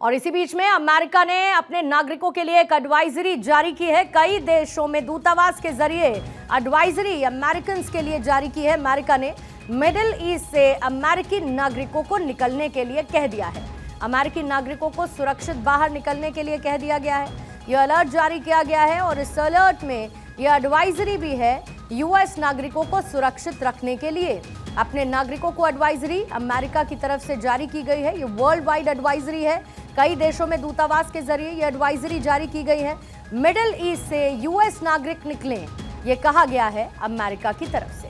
और इसी बीच में अमेरिका ने अपने नागरिकों के लिए एक एडवाइजरी जारी की है। कई देशों में दूतावास के जरिए एडवाइजरी अमेरिकन्स के लिए जारी की है। अमेरिका ने मिडिल ईस्ट से अमेरिकी नागरिकों को निकलने के लिए कह दिया है। अमेरिकी नागरिकों को सुरक्षित बाहर निकलने के लिए कह दिया गया है। यह अलर्ट जारी किया गया है और इस अलर्ट में यह एडवाइजरी भी है यूएस नागरिकों को सुरक्षित रखने के लिए। अपने नागरिकों को एडवाइजरी अमेरिका की तरफ से जारी की गई है। ये वर्ल्ड वाइड एडवाइजरी है। कई देशों में दूतावास के जरिए ये एडवाइजरी जारी की गई है। मिडिल ईस्ट से यूएस नागरिक निकलें, ये कहा गया है अमेरिका की तरफ से।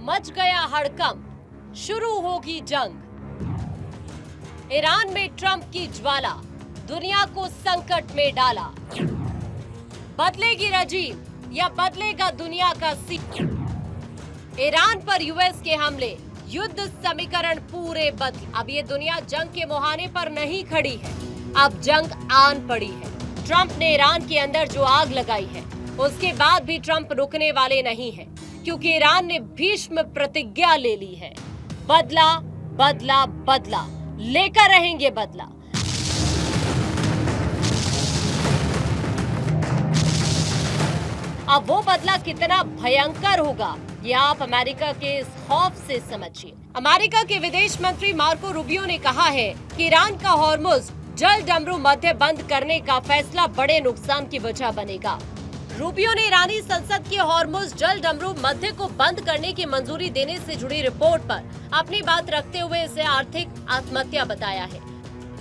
मच गया हड़कंप, शुरू होगी जंग। ईरान में ट्रंप की ज्वाला दुनिया को संकट में डाला। बदलेगी रजीम या बदलेगा दुनिया का सीन? ईरान पर यूएस के हमले, युद्ध समीकरण पूरे बदले। अब ये दुनिया जंग के मुहाने पर नहीं खड़ी है, अब जंग आन पड़ी है। ट्रंप ने ईरान के अंदर जो आग लगाई है, उसके बाद भी ट्रंप रुकने वाले नहीं हैं, क्योंकि ईरान ने भीष्म प्रतिज्ञा ले ली है। बदला बदला बदला, लेकर रहेंगे बदला। अब वो बदला कितना भयंकर होगा, ये आप अमेरिका के इस खौफ से समझिए। अमेरिका के विदेश मंत्री मार्को रूबियो ने कहा है कि ईरान का हॉर्मुज जल डमरू मध्य बंद करने का फैसला बड़े नुकसान की वजह बनेगा। रूबियो ने ईरानी संसद के हॉर्मुज जल डमरू मध्य को बंद करने की मंजूरी देने से जुड़ी रिपोर्ट पर अपनी बात रखते हुए इसे आर्थिक आत्महत्या बताया है।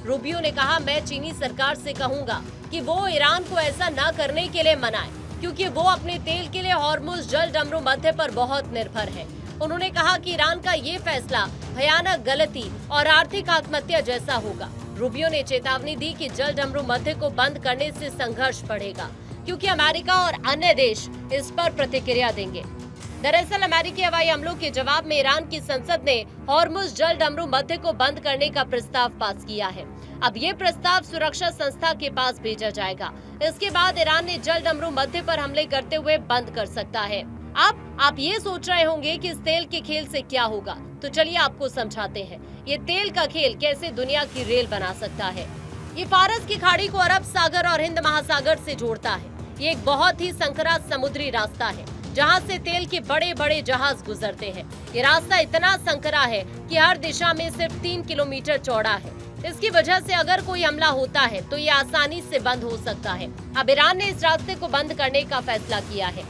रूबियो ने कहा, मैं चीनी सरकार से कहूंगा कि वो ईरान को ऐसा न करने के लिए मनाए, क्योंकि वो अपने तेल के लिए हॉर्मुज जल डमरू मध्य पर बहुत निर्भर है। उन्होंने कहा कि ईरान का ये फैसला भयानक गलती और आर्थिक आत्महत्या जैसा होगा। रूबियो ने चेतावनी दी कि जल डमरू मध्य को बंद करने से संघर्ष बढ़ेगा, क्योंकि अमेरिका और अन्य देश इस पर प्रतिक्रिया देंगे। दरअसल अमेरिकी हवाई हमलों के जवाब में ईरान की संसद ने हॉर्मुज जल डमरू मध्य को बंद करने का प्रस्ताव पास किया है। अब ये प्रस्ताव सुरक्षा संस्था के पास भेजा जाएगा। इसके बाद ईरान ने जल डमरू मध्य पर हमले करते हुए बंद कर सकता है। अब आप ये सोच रहे होंगे कि इस तेल के खेल से क्या होगा, तो चलिए आपको समझाते हैं ये तेल का खेल कैसे दुनिया की रेल बना सकता है। ये फारस की खाड़ी को अरब सागर और हिंद महासागर से जोड़ता है। ये एक बहुत ही संकरा समुद्री रास्ता है, जहां से तेल के बड़े बड़े जहाज गुजरते हैं। ये रास्ता इतना संकरा है कि हर दिशा में सिर्फ 3 किलोमीटर चौड़ा है। इसकी वजह से अगर कोई हमला होता है तो ये आसानी से बंद हो सकता है। अब ईरान ने इस रास्ते को बंद करने का फैसला किया है।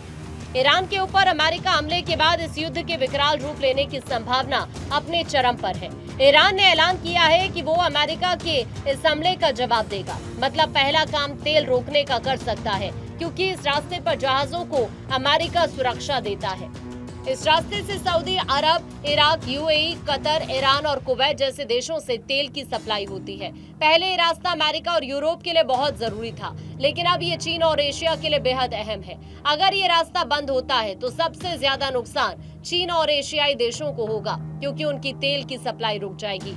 ईरान के ऊपर अमेरिका हमले के बाद इस युद्ध के विकराल रूप लेने की संभावना अपने चरम पर है। ईरान ने ऐलान किया है कि वो अमेरिका के इस हमले का जवाब देगा। मतलब पहला काम तेल रोकने का कर सकता है, क्योंकि इस रास्ते पर जहाजों को अमेरिका सुरक्षा देता है। इस रास्ते से सऊदी अरब, इराक, यूएई, कतर, ईरान और कुवैत जैसे देशों से तेल की सप्लाई होती है। पहले ये रास्ता अमेरिका और यूरोप के लिए बहुत जरूरी था, लेकिन अब ये चीन और एशिया के लिए बेहद अहम है। अगर ये रास्ता बंद होता है तो सबसे ज्यादा नुकसान चीन और एशियाई देशों को होगा, क्योंकि उनकी तेल की सप्लाई रुक जाएगी।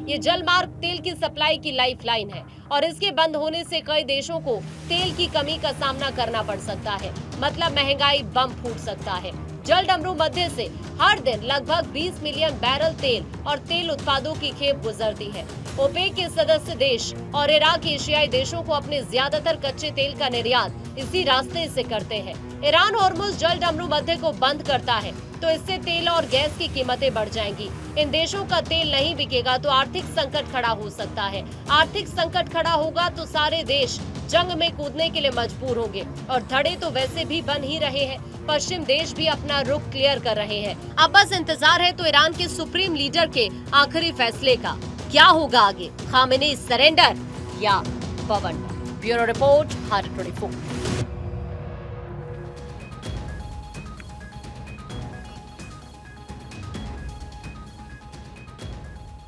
ये जल मार्ग तेल की सप्लाई की लाइफलाइन है और इसके बंद होने से कई देशों को तेल की कमी का सामना करना पड़ सकता है। मतलब महंगाई बम फूट सकता है। जल डमरू मध्य से हर दिन लगभग 20 मिलियन बैरल तेल और तेल उत्पादों की खेप गुजरती है। ओपेक के सदस्य देश और इराक एशियाई देशों को अपने ज्यादातर कच्चे तेल का निर्यात इसी रास्ते से करते हैं। ईरान हॉर्मुज जल डमरू मध्य को बंद करता है तो इससे तेल और गैस की कीमतें बढ़ जाएंगी। इन देशों का तेल नहीं बिकेगा तो आर्थिक संकट खड़ा हो सकता है। आर्थिक संकट खड़ा होगा तो सारे देश जंग में कूदने के लिए मजबूर होंगे और धड़े तो वैसे भी बन ही रहे हैं। पश्चिम देश भी अपना रुख क्लियर कर रहे हैं। अब बस इंतजार है तो ईरान के सुप्रीम लीडर के आखिरी फैसले का। क्या होगा आगे, खामेनी सरेंडर या बवंडर? Bureau report, Bharat 24।